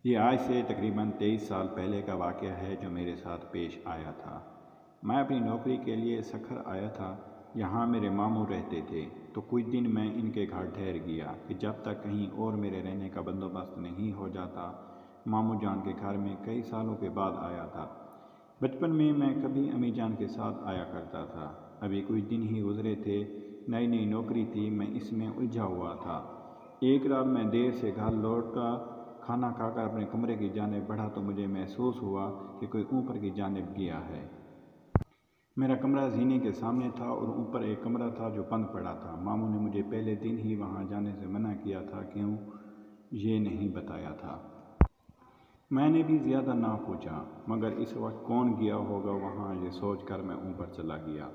یہ آج سے تقریباً 23 سال پہلے کا واقعہ ہے جو میرے ساتھ پیش آیا تھا۔ میں اپنی نوکری کے لیے سکھر آیا تھا۔ یہاں میرے ماموں رہتے تھے، تو کچھ دن میں ان کے گھر ٹھہر گیا کہ جب تک کہیں اور میرے رہنے کا بندوبست نہیں ہو جاتا۔ ماموں جان کے گھر میں کئی سالوں کے بعد آیا تھا۔ بچپن میں کبھی امی جان کے ساتھ آیا کرتا تھا۔ ابھی کچھ دن ہی گزرے تھے، نئی نوکری تھی، میں اس میں الجھا ہوا تھا۔ ایک رات میں دیر سے گھر لوٹا، کھانا کھا کر اپنے کمرے کی جانب بڑھا تو مجھے محسوس ہوا کہ کوئی اوپر کی جانب گیا ہے۔ میرا کمرہ زینے کے سامنے تھا اور اوپر ایک کمرہ تھا جو بند پڑا تھا۔ ماموں نے مجھے پہلے دن ہی وہاں جانے سے منع کیا تھا، کیوں یہ نہیں بتایا تھا۔ میں نے بھی زیادہ نہ پوچھا، مگر اس وقت کون گیا ہوگا وہاں، یہ سوچ کر میں اوپر چلا گیا۔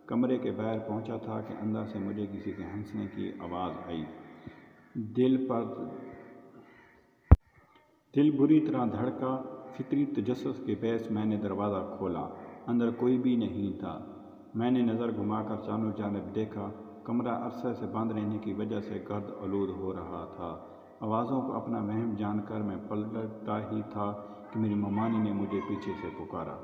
کمرے کے باہر پہنچا تھا کہ اندر سے مجھے کسی کے ہنسنے کی آواز آئی۔ دل بری طرح دھڑکا۔ فطری تجسس کے باعث میں نے دروازہ کھولا۔ اندر کوئی بھی نہیں تھا۔ میں نے نظر گھما کر چاروں جانب دیکھا۔ کمرہ عرصے سے بند رہنے کی وجہ سے گرد آلود ہو رہا تھا۔ آوازوں کو اپنا وہم جان کر میں پلٹا ہی تھا کہ میری ممانی نے مجھے پیچھے سے پکارا۔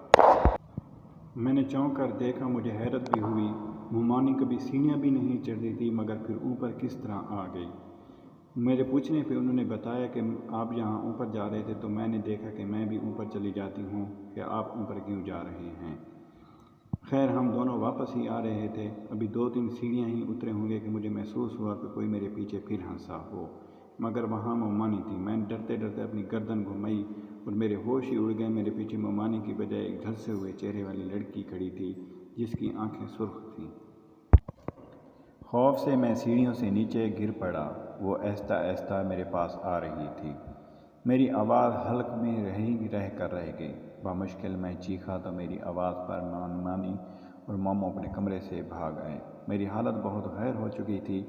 میں نے چونک کر دیکھا، مجھے حیرت بھی ہوئی۔ ممانی کبھی سیڑھیاں بھی نہیں چڑھتی تھی، مگر پھر اوپر کس طرح آ گئی؟ میرے پوچھنے پہ انہوں نے بتایا کہ آپ یہاں اوپر جا رہے تھے، تو میں نے دیکھا کہ میں بھی اوپر چلی جاتی ہوں کہ آپ اوپر کیوں جا رہے ہیں۔ خیر، ہم دونوں واپس ہی آ رہے تھے۔ ابھی 2-3 سیڑھیاں ہی اترے ہوں گے کہ مجھے محسوس ہوا کہ کوئی میرے پیچھے پھر ہنسا ہو، مگر وہاں ممانی تھی۔ میں نے ڈرتے اپنی گردن گھمائی اور میرے ہوش ہی اڑ گئے۔ میرے پیچھے ممانی کی بجائے ایک جھلسے ہوئے چہرے والی لڑکی کھڑی تھی جس کی آنکھیں سرخ تھیں۔ خوف سے میں سیڑھیوں سے نیچے گر پڑا۔ وہ آہستہ آہستہ میرے پاس آ رہی تھی۔ میری آواز حلق میں رہ گئی۔ بامشکل میں چیخا تو میری آواز پر ممانی اور ماموں اپنے کمرے سے بھاگ آئے۔ میری حالت بہت غیر ہو چکی تھی۔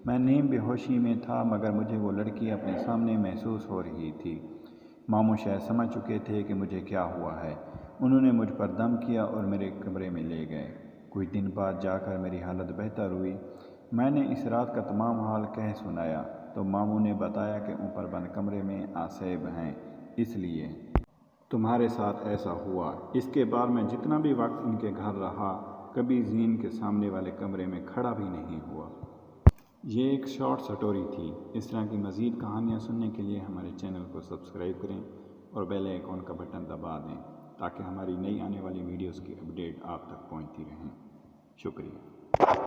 میں نیم بے ہوشی میں تھا، مگر مجھے وہ لڑکی اپنے سامنے محسوس ہو رہی تھی۔ ماموں شاید سمجھ چکے تھے کہ مجھے کیا ہوا ہے۔ انہوں نے مجھ پر دم کیا اور میرے کمرے میں لے گئے۔ کچھ دن بعد جا کر میری حالت بہتر ہوئی۔ میں نے اس رات کا تمام حال کہہ سنایا تو ماموں نے بتایا کہ اوپر بند کمرے میں آسیب ہیں، اس لیے تمہارے ساتھ ایسا ہوا۔ اس کے بعد میں جتنا بھی وقت ان کے گھر رہا، کبھی زین کے سامنے والے کمرے میں کھڑا بھی نہیں ہوا۔ یہ ایک شارٹ سٹوری تھی۔ اس طرح کی مزید کہانیاں سننے کے لیے ہمارے چینل کو سبسکرائب کریں اور بیل آئیکن کا بٹن دبا دیں تاکہ ہماری نئی آنے والی ویڈیوز کی اپڈیٹ آپ تک پہنچتی رہیں۔ شکریہ۔